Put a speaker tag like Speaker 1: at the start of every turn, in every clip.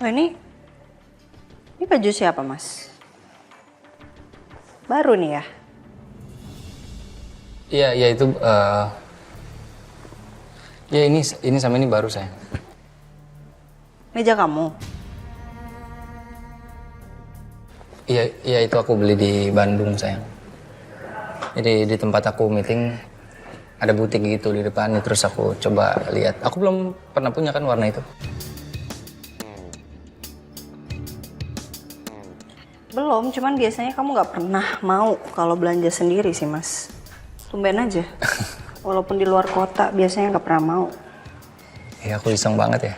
Speaker 1: Oh ini baju siapa mas? Baru nih ya?
Speaker 2: Iya, iya itu, ya ini sama ini baru sayang.
Speaker 1: Meja kamu?
Speaker 2: Iya, iya itu aku beli di Bandung sayang. Jadi di tempat aku meeting ada butik gitu di depannya, terus aku coba lihat. Aku belum pernah punya kan warna itu.
Speaker 1: Belum, cuman biasanya kamu nggak pernah mau kalau belanja sendiri sih mas. Tumben aja. Walaupun di luar kota biasanya nggak pernah mau.
Speaker 2: Iya aku iseng banget ya.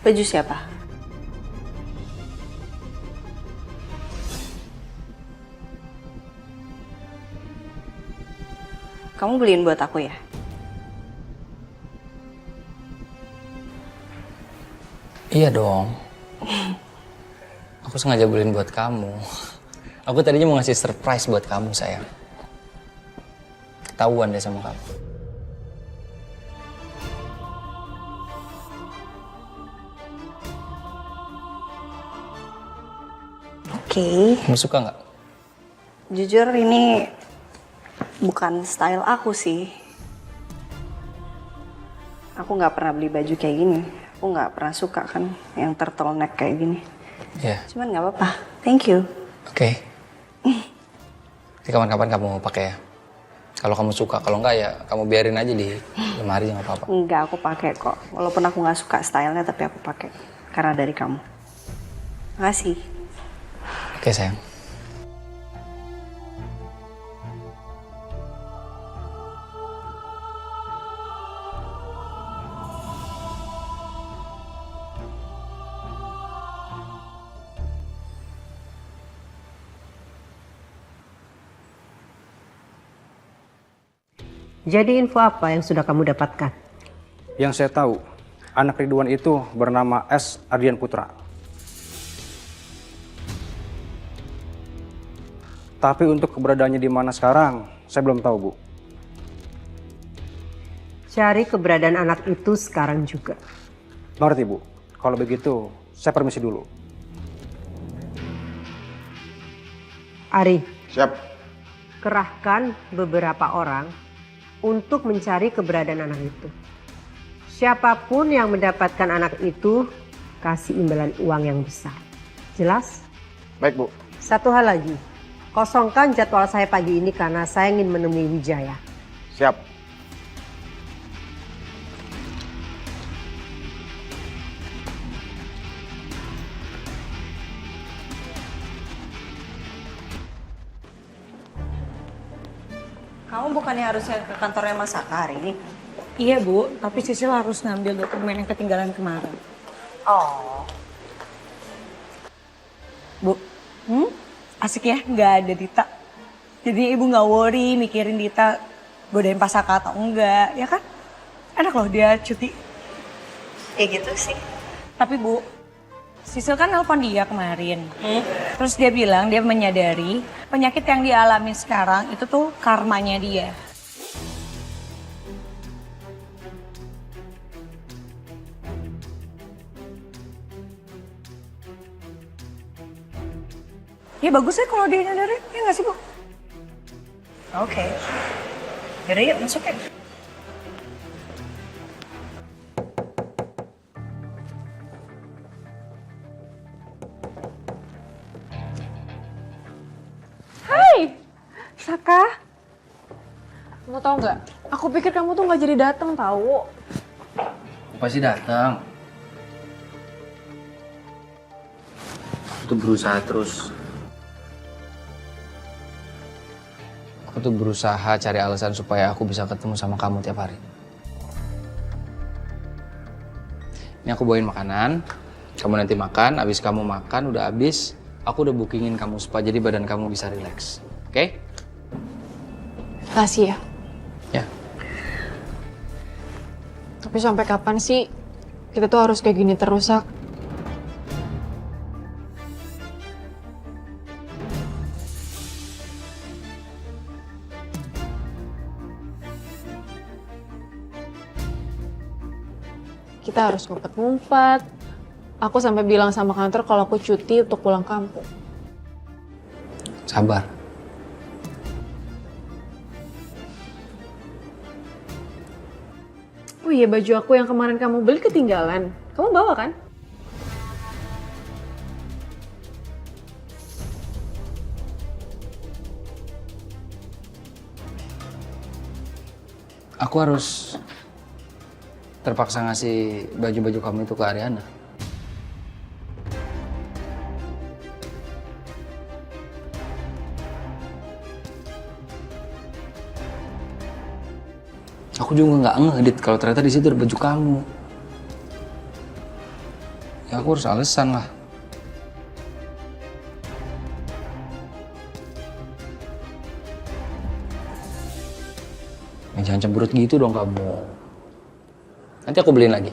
Speaker 1: Baju siapa? Kamu beliin buat aku ya?
Speaker 2: Iya dong. Aku sengaja beliin buat kamu. Aku tadinya mau ngasih surprise buat kamu sayang. Ketahuan deh sama kamu.
Speaker 1: Oke.
Speaker 2: Kamu suka nggak?
Speaker 1: Jujur ini bukan style aku sih. Aku nggak pernah beli baju kayak gini. Aku nggak pernah suka kan yang turtleneck kayak gini.
Speaker 2: Iya.
Speaker 1: Cuman nggak apa-apa. Thank you.
Speaker 2: Oke. Nanti kapan-kapan kamu pakai ya. Kalau kamu suka, kalau enggak ya kamu biarin aja di lemari nggak apa-apa.
Speaker 1: Enggak, aku pakai kok. Walaupun aku nggak suka stylenya, tapi aku pakai karena dari kamu. Makasih.
Speaker 2: Oke sayang.
Speaker 3: Jadi info apa yang sudah kamu dapatkan?
Speaker 4: Yang saya tahu, anak Ridwan itu bernama S. Ardian Putra. Tapi untuk keberadaannya di mana sekarang, saya belum tahu, Bu.
Speaker 3: Cari keberadaan anak itu sekarang juga.
Speaker 4: Mengerti, Bu? Kalau begitu, saya permisi dulu.
Speaker 3: Ari,
Speaker 5: Siap.
Speaker 3: kerahkan beberapa orang untuk mencari keberadaan anak itu. Siapapun yang mendapatkan anak itu, kasih imbalan uang yang besar. Jelas?
Speaker 5: Baik, Bu.
Speaker 3: Satu hal lagi, kosongkan jadwal saya pagi ini karena saya ingin menemui Wijaya.
Speaker 5: Siap.
Speaker 1: Kamu bukannya harusnya ke kantornya Mas Saka hari ini?
Speaker 6: Iya Bu, tapi Sisil harus ngambil dokumen yang ketinggalan kemarin.
Speaker 1: Oh.
Speaker 6: Bu, asik ya nggak ada Dita. Jadi ibu nggak worry mikirin Dita godain Pasaka atau enggak, ya kan? Enak loh dia cuti.
Speaker 1: Kayak gitu sih.
Speaker 6: Tapi Bu, Sisil kan nelpon dia kemarin. Terus dia bilang dia menyadari penyakit yang dia alami sekarang itu tuh karmanya dia. Ya bagus ya kalau dia nyadarin, ya nggak sih Bu?
Speaker 1: Oke. Yaudah yuk masuk ya.
Speaker 7: Saka, lo tau nggak? Aku pikir kamu tuh nggak jadi datang tahu.
Speaker 2: Pasti datang. Aku tuh berusaha terus. Aku tuh berusaha cari alasan supaya aku bisa ketemu sama kamu tiap hari. Ini aku bawain makanan. Kamu nanti makan, abis kamu makan, udah abis. Aku udah bookingin kamu spa, jadi badan kamu bisa rileks. Oke?
Speaker 7: Makasih ya.
Speaker 2: Ya.
Speaker 7: Tapi sampai kapan sih kita tuh harus kayak gini terus, Sak? Kita harus ngumpet-ngumpet. Aku sampai bilang sama kantor kalau aku cuti untuk pulang kampung.
Speaker 2: Sabar.
Speaker 7: Oh iya, baju aku yang kemarin kamu beli ketinggalan. Kamu bawa kan?
Speaker 2: Aku harus terpaksa ngasih baju-baju kamu itu ke Ariana. Aku juga nggak ngedit kalau ternyata di situ ada baju kamu. Ya aku harus alasan lah. Jangan cemberut gitu dong kamu. Nanti aku beliin lagi.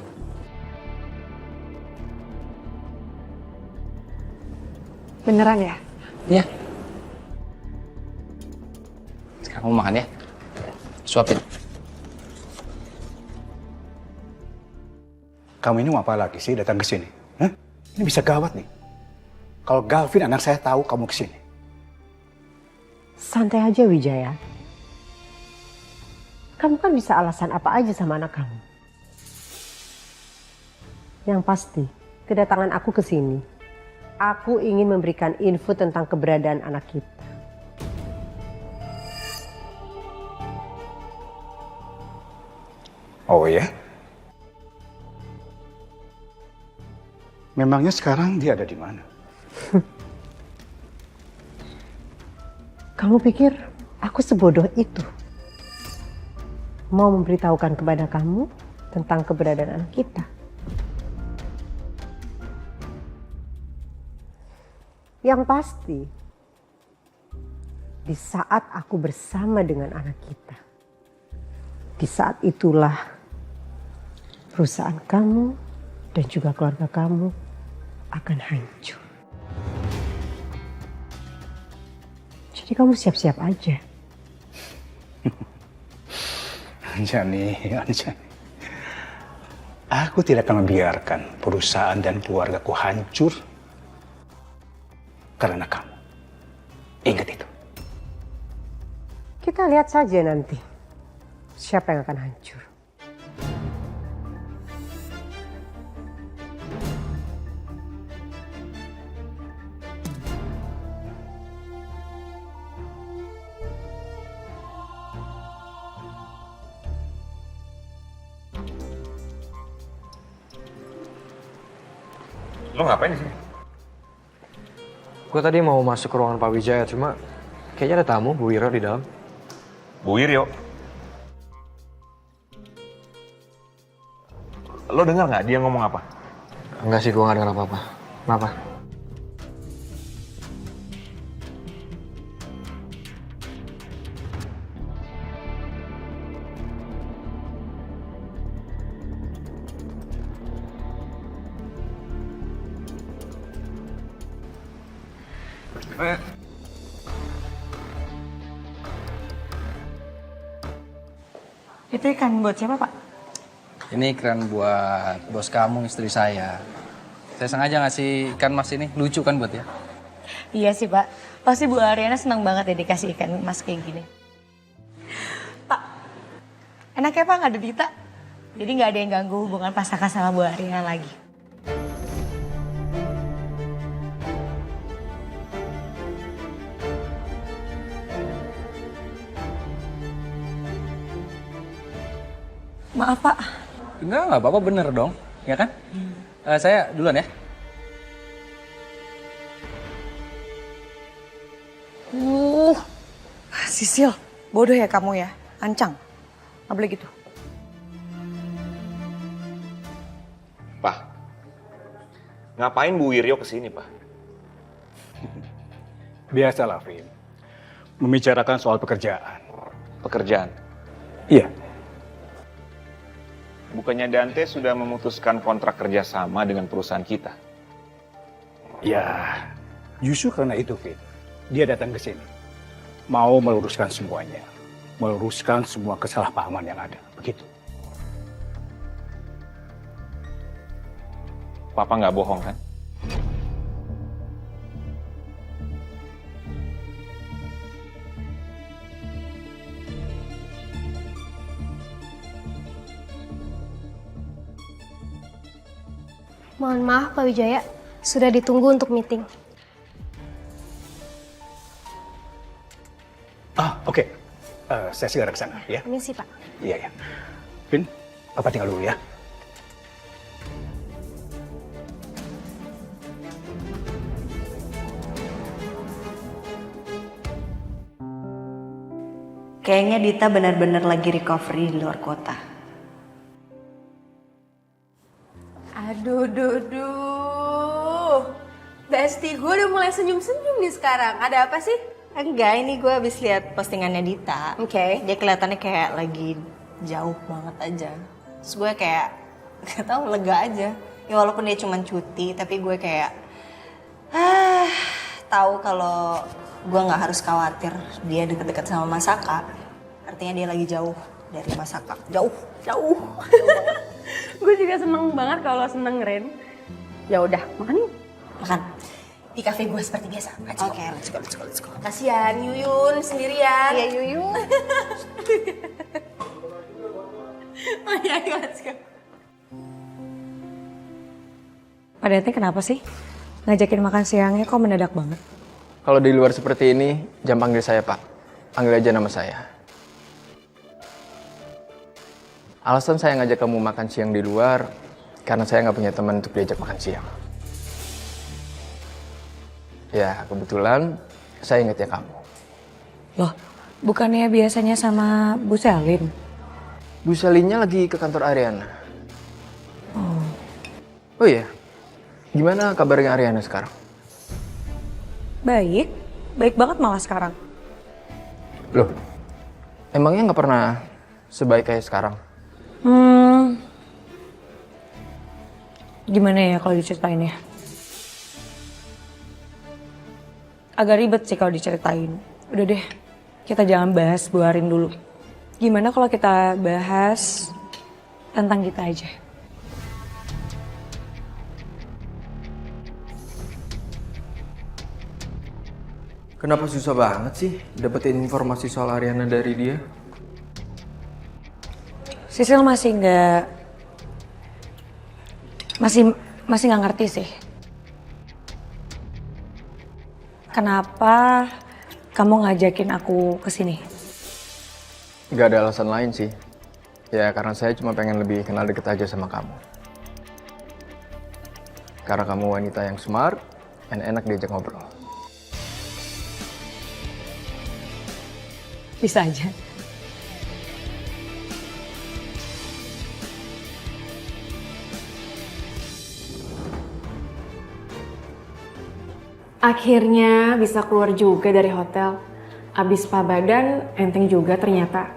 Speaker 7: Beneran ya?
Speaker 2: Iya. Sekarang kamu makan ya. Suapin.
Speaker 5: Kamu ini mau apa lagi sih datang ke sini? Hah? Ini bisa gawat nih. Kalau Gavin anak saya tahu kamu ke sini.
Speaker 3: Santai aja Wijaya. Kamu kan bisa alasan apa aja sama anak kamu. Yang pasti, kedatangan aku ke sini, aku ingin memberikan info tentang keberadaan anak kita.
Speaker 5: Oh ya? Memangnya sekarang dia ada di mana?
Speaker 3: Kamu pikir aku sebodoh itu? Mau memberitahukan kepada kamu tentang keberadaan anak kita? Yang pasti, di saat aku bersama dengan anak kita, di saat itulah perusahaan kamu dan juga keluarga kamu akan hancur. Jadi kamu siap-siap aja.
Speaker 5: Anjani. Aku tidak akan membiarkan perusahaan dan keluargaku hancur karena kamu. Ingat itu.
Speaker 3: Kita lihat saja nanti siapa yang akan hancur.
Speaker 8: Lo ngapain di sini?
Speaker 9: Gue tadi mau masuk ke ruangan Pak Wijaya, cuma kayaknya ada tamu, Bu Wiro di dalam.
Speaker 8: Bu Wiryo. Lo dengar nggak dia ngomong apa?
Speaker 9: Enggak sih, gue nggak dengar apa-apa. Kenapa?
Speaker 6: Itu ikan buat siapa, Pak?
Speaker 2: Ini keren buat bos kamu, istri saya. Saya sengaja ngasih ikan mas ini, lucu kan buat ya?
Speaker 6: Iya sih, Pak. Pasti Bu Ariana senang banget ya dikasih ikan mas kayak gini. Pak, enaknya Pak nggak ada Dita. Jadi nggak ada yang ganggu hubungan Pak Saka sama Bu Ariana lagi. Maaf, Pak.
Speaker 2: Enggak apa-apa, bener dong. Ya kan? Saya duluan ya.
Speaker 6: Sisil, bodoh ya kamu ya. Ancang. Nggak boleh gitu.
Speaker 8: Pak, ngapain Bu Wiryo kesini, Pak?
Speaker 5: Biasalah, Vin. Membicarakan soal pekerjaan.
Speaker 8: Pekerjaan.
Speaker 5: Iya.
Speaker 8: bukannya Dante sudah memutuskan kontrak kerjasama dengan perusahaan kita?
Speaker 5: Ya, justru karena itu, Fit. Dia datang ke sini. Mau meluruskan semuanya. Meluruskan semua kesalahpahaman yang ada. Begitu.
Speaker 8: Papa nggak bohong kan?
Speaker 10: Mohon maaf Pak Wijaya, sudah ditunggu untuk meeting.
Speaker 5: Oke. Saya segera ke sana, ya.
Speaker 10: Permisi Pak.
Speaker 5: Iya, ya. Vin, Papa tinggal dulu ya.
Speaker 1: Kayaknya Dita benar-benar lagi recovery di luar kota.
Speaker 7: Aduh. Besti gue udah mulai senyum-senyum nih sekarang. Ada apa sih?
Speaker 1: Enggak, ini gue habis lihat postingannya Dita.
Speaker 7: Oke.
Speaker 1: Dia kelihatannya kayak lagi jauh banget aja. Terus gue kayak, gak tau, lega aja. Ya walaupun dia cuma cuti, tapi gue kayak, tahu kalau gue nggak harus khawatir dia deket-deket sama Masaka. Artinya dia lagi jauh dari Masaka. Jauh.
Speaker 7: Gue juga seneng banget kalau seneng Ren. Ya udah, makan yuk.
Speaker 1: Makan.
Speaker 6: Di kafe gue seperti biasa.
Speaker 1: Oke, let's go.
Speaker 6: Kasihan Yuyun sendirian.
Speaker 1: Iya, Yuyun.
Speaker 6: Oh iya, let's go.
Speaker 11: Pak Dante kenapa sih? Ngajakin makan siangnya kok mendadak banget?
Speaker 9: Kalau di luar seperti ini, jangan panggil saya Pak. Panggil aja nama saya. Alasan saya ngajak kamu makan siang di luar, karena saya nggak punya teman untuk diajak makan siang. Ya, kebetulan saya ingat ya kamu.
Speaker 11: Loh, bukannya biasanya sama Bu Selin?
Speaker 9: Bu Selinnya lagi ke kantor Ariana. Oh iya, gimana kabarnya Ariana sekarang?
Speaker 11: Baik banget malah sekarang.
Speaker 9: Loh, emangnya nggak pernah sebaik kayak sekarang?
Speaker 11: Gimana ya kalau diceritain ya? Agak ribet sih kalau diceritain. Udah deh, kita jangan bahas Bu Arin dulu. Gimana kalau kita bahas tentang kita aja?
Speaker 9: Kenapa susah banget sih dapetin informasi soal Ariana dari dia?
Speaker 11: Sisil masih nggak ngerti sih. Kenapa kamu ngajakin aku ke sini?
Speaker 9: Gak ada alasan lain sih. Ya karena saya cuma pengen lebih kenal deket aja sama kamu. Karena kamu wanita yang smart dan enak diajak ngobrol.
Speaker 11: Bisa aja.
Speaker 7: Akhirnya bisa keluar juga dari hotel. Abis pabadan, enteng juga ternyata.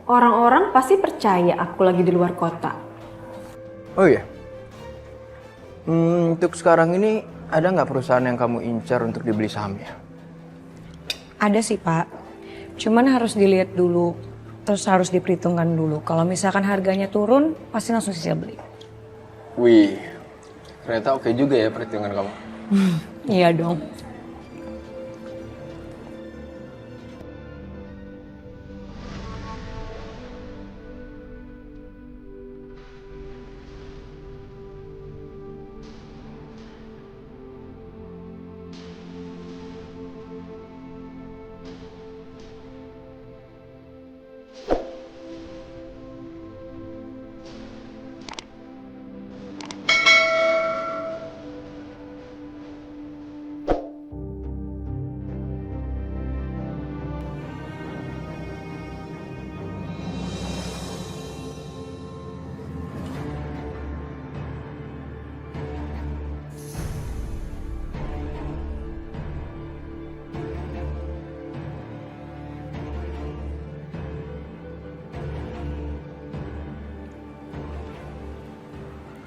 Speaker 7: Orang-orang pasti percaya aku lagi di luar kota.
Speaker 9: Oh iya? Untuk sekarang ini ada nggak perusahaan yang kamu incar untuk dibeli sahamnya?
Speaker 11: Ada sih Pak, cuman harus dilihat dulu, terus harus diperhitungkan dulu. Kalau misalkan harganya turun, pasti langsung Sisil beli.
Speaker 9: Wih, ternyata oke juga ya perhitungan kamu.
Speaker 11: Iya dong.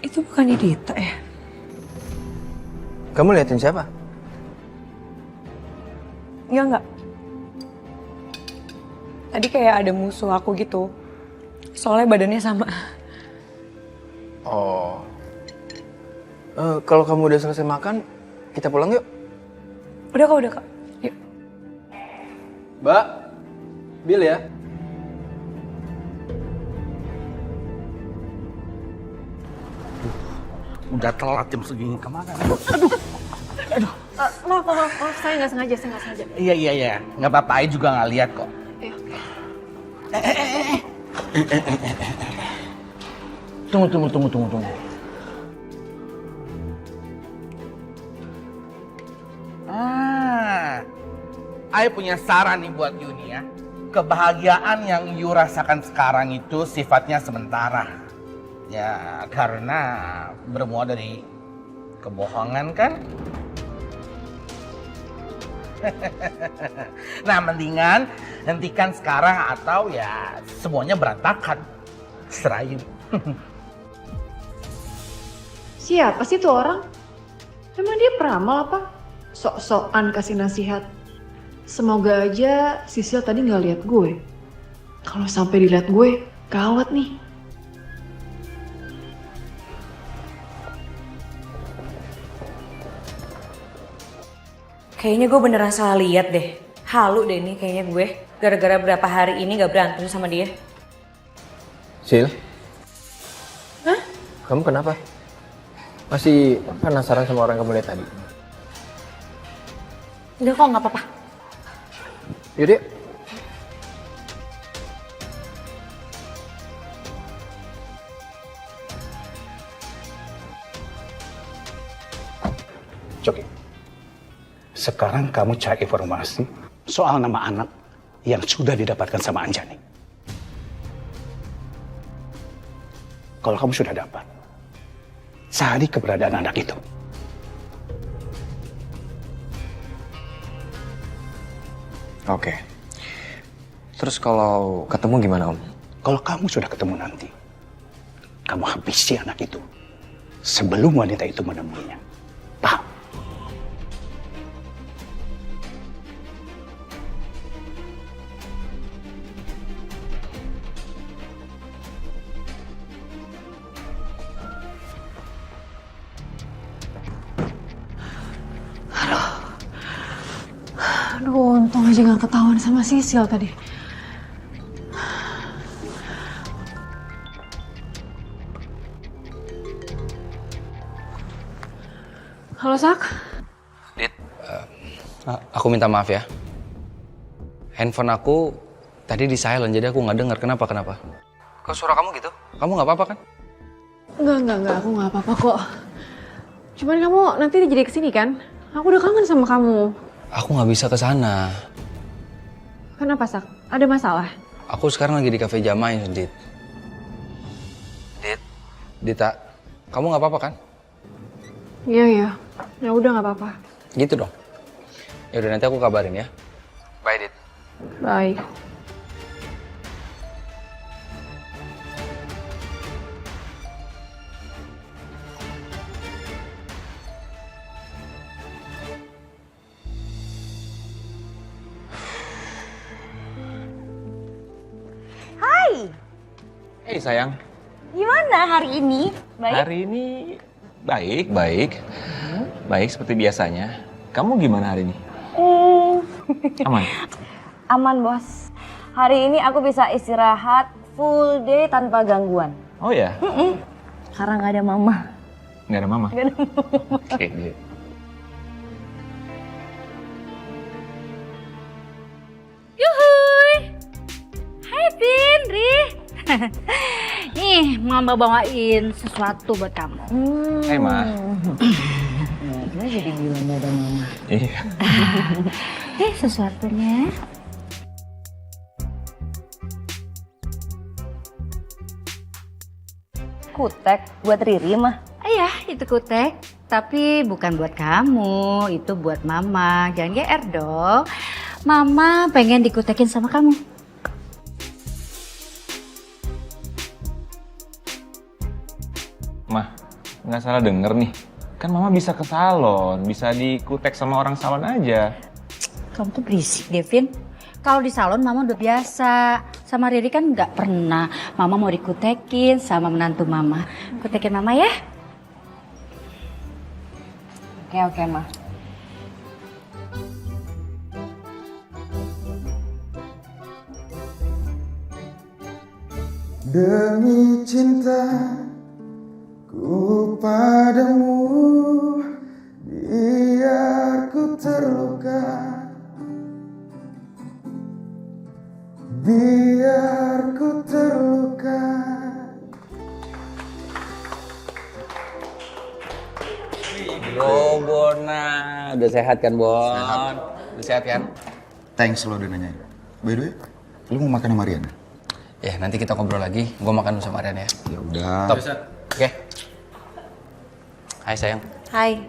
Speaker 11: Itu bukan Dita ya?
Speaker 9: Kamu liatin siapa?
Speaker 11: Enggak. Tadi kayak ada musuh aku gitu. Soalnya badannya sama.
Speaker 9: Oh. Kalau kamu udah selesai makan, kita pulang yuk.
Speaker 11: Udah kak. Yuk.
Speaker 9: Mbak, bil ya.
Speaker 5: Udah telat jam segini kemana?
Speaker 7: Maaf, saya nggak sengaja.
Speaker 12: Iya. Nggak apa-apa, Ai juga nggak lihat kok. Tunggu. Ai punya saran nih buat Yuni ya. Kebahagiaan yang Yu rasakan sekarang itu sifatnya sementara. Ya, karena bermula dari kebohongan kan? Nah, mendingan hentikan sekarang atau ya semuanya berantakan. Serayu.
Speaker 7: Siapa sih tuh orang? Emang dia peramal apa? Sok-sokan kasih nasihat. Semoga aja Sisil tadi nggak lihat gue. Kalau sampai dilihat gue, gawat nih.
Speaker 11: Kayaknya gue beneran salah lihat deh. Halu deh nih kayaknya gue. Gara-gara berapa hari ini gak berantem sama dia.
Speaker 9: Sil,
Speaker 11: Hah?
Speaker 9: kamu kenapa? Masih penasaran sama orang yang kamu lihat tadi?
Speaker 11: Udah kok gak apa-apa.
Speaker 9: Yaudah.
Speaker 5: Coki, sekarang kamu cari informasi soal nama anak yang sudah didapatkan sama Anjani. Kalau kamu sudah dapat, cari keberadaan anak itu.
Speaker 9: Oke. Terus kalau ketemu gimana, Om?
Speaker 5: Kalau kamu sudah ketemu nanti, kamu habisi anak itu sebelum wanita itu menemuinya. Paham?
Speaker 7: Aduh, untung aja gak ketahuan sama Sisil tadi. Halo, Sak.
Speaker 2: Dit, aku minta maaf ya. Handphone aku tadi di silent, jadi aku nggak dengar. Kenapa? Kok suara kamu gitu? Kamu nggak apa-apa kan?
Speaker 7: Enggak, aku gak apa-apa kok. Cuman kamu nanti jadi kesini kan? Aku udah kangen sama kamu.
Speaker 2: Aku nggak bisa ke sana.
Speaker 7: Kenapa, Sak? Ada masalah?
Speaker 2: Aku sekarang lagi di cafe Jamai, Dit. Dita, kamu nggak apa-apa kan?
Speaker 7: Iya. Ya udah gak apa-apa.
Speaker 2: Gitu dong. Ya udah, nanti aku kabarin ya. Bye, Dit.
Speaker 7: Bye.
Speaker 6: Hai,
Speaker 8: Hei sayang,
Speaker 6: gimana hari ini? Baik?
Speaker 8: hari ini baik. Baik seperti biasanya. Kamu gimana hari ini? Aman?
Speaker 6: Aman, Bos. Hari ini aku bisa istirahat full day tanpa gangguan.
Speaker 8: Oh ya?
Speaker 6: Karena nggak ada mama.
Speaker 8: Nggak ada mama?
Speaker 6: Nggak ada mama.
Speaker 8: Oke.
Speaker 13: Yuhuy! Hai Tin, Ri. Nih, Mama bawain sesuatu buat kamu.
Speaker 8: Hai, Ma.
Speaker 13: Nah, jadi bilang ada Mama.
Speaker 8: Iya.
Speaker 13: Sesuatunya.
Speaker 6: Kutek buat Riri mah.
Speaker 13: Iya, itu kutek. Tapi bukan buat kamu, itu buat Mama. Jangan GR dong. Mama pengen dikutekin sama kamu.
Speaker 8: Ma, nggak salah denger nih. Kan mama bisa ke salon, bisa dikutek sama orang salon aja.
Speaker 13: Kamu tuh berisik, Devin. Kalau di salon mama udah biasa. Sama Riri kan nggak pernah. Mama mau dikutekin sama menantu mama. Kutekin mama ya.
Speaker 11: Oke, Ma.
Speaker 14: Demi cinta ku padamu, biar ku terluka, biar ku terluka.
Speaker 2: Lo Bona, udah sehat kan Bon? Udah sehat kan?
Speaker 15: Thanks lo udah nanyain. By the way, lu mau makan sama Riana?
Speaker 2: Ya nanti kita ngobrol lagi, gue makan sama Rian ya.
Speaker 15: Ya udah.
Speaker 2: Top. Oke. Hai sayang.
Speaker 10: Hai.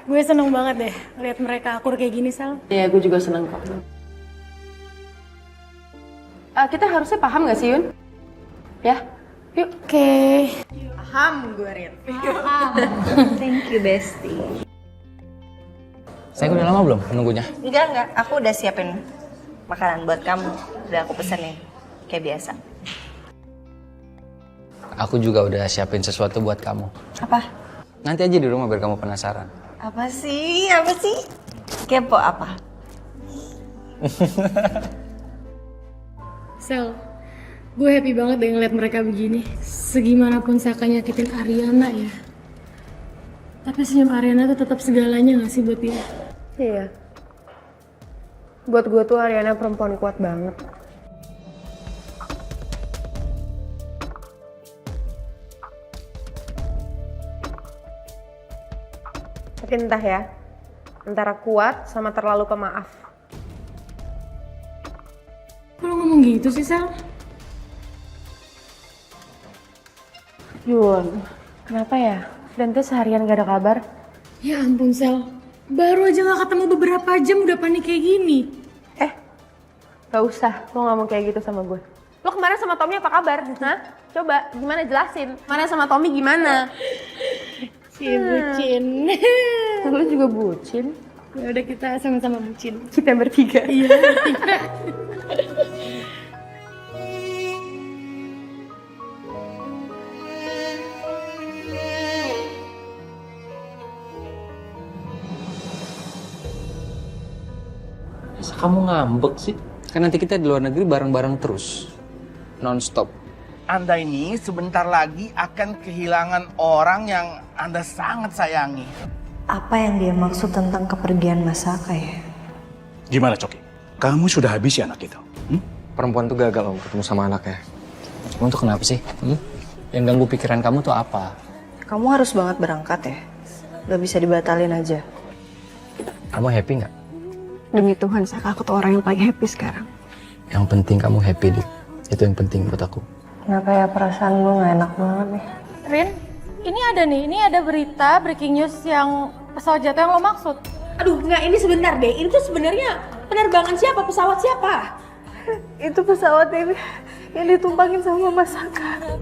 Speaker 10: Gue seneng banget deh lihat mereka akur kayak gini, Sal.
Speaker 11: Iya, gue juga seneng kok. Kita harusnya paham gak sih, Yun? Ya, yuk.
Speaker 10: Oke.
Speaker 1: Paham gue, Rin. Thank you, bestie.
Speaker 2: Sayang udah lama belum menunggunya?
Speaker 1: Enggak. Aku udah siapin makanan buat kamu. Udah aku pesenin. Kayak biasa.
Speaker 2: Aku juga udah siapin sesuatu buat kamu.
Speaker 1: Apa?
Speaker 2: Nanti aja di rumah biar kamu penasaran.
Speaker 1: Apa sih? Kepo apa?
Speaker 10: Sel, gue happy banget deh ngeliat mereka begini. Segimanapun Saka nyakitin Ariana ya. Tapi senyum Ariana tuh tetap segalanya gak sih buat dia?
Speaker 11: Iya. Buat gue tuh Ariana perempuan kuat banget. Tapi entah ya, antara kuat sama terlalu pemaaf.
Speaker 10: Kok lo ngomong gitu sih, Sel?
Speaker 11: Yun, kenapa ya? Dante seharian gak ada kabar?
Speaker 10: Ya ampun, Sel. Baru aja gak ketemu beberapa jam udah panik kayak gini.
Speaker 11: Gak usah, lo ngomong kayak gitu sama gue. Lo kemarin sama Tommy apa kabar? Hah? Coba, gimana jelasin? Kemarin sama Tommy gimana?
Speaker 10: Si bucin.
Speaker 11: Lo juga bucin?
Speaker 10: Ya udah kita sama-sama bucin.
Speaker 11: Kita bertiga?
Speaker 10: Iya, bertiga.
Speaker 2: Masa kamu ngambek sih? Kan nanti kita di luar negeri bareng-bareng terus. Non-stop.
Speaker 12: Anda ini sebentar lagi akan kehilangan orang yang Anda sangat sayangi.
Speaker 1: Apa yang dia maksud tentang kepergian Mas Saka ya?
Speaker 5: Gimana Coki? Kamu sudah habisi anak itu?
Speaker 9: Perempuan tuh gagal om ketemu sama anaknya.
Speaker 2: Kamu tuh kenapa sih? Yang ganggu pikiran kamu tuh apa?
Speaker 1: Kamu harus banget berangkat ya? Gak bisa dibatalin aja.
Speaker 2: Kamu happy nggak?
Speaker 10: Demi Tuhan, Saka, aku tuh orang yang paling happy sekarang.
Speaker 2: Yang penting kamu happy, Dik. Itu yang penting buat aku.
Speaker 1: Kenapa ya perasaan gue gak enak banget nih?
Speaker 10: Rin, ini ada berita breaking news yang pesawat jatuh yang lo maksud.
Speaker 11: Aduh, enggak, ini sebentar deh. Ini tuh sebenarnya penerbangan siapa? Pesawat siapa?
Speaker 1: Itu pesawat yang ditumpangin sama Mas Saka.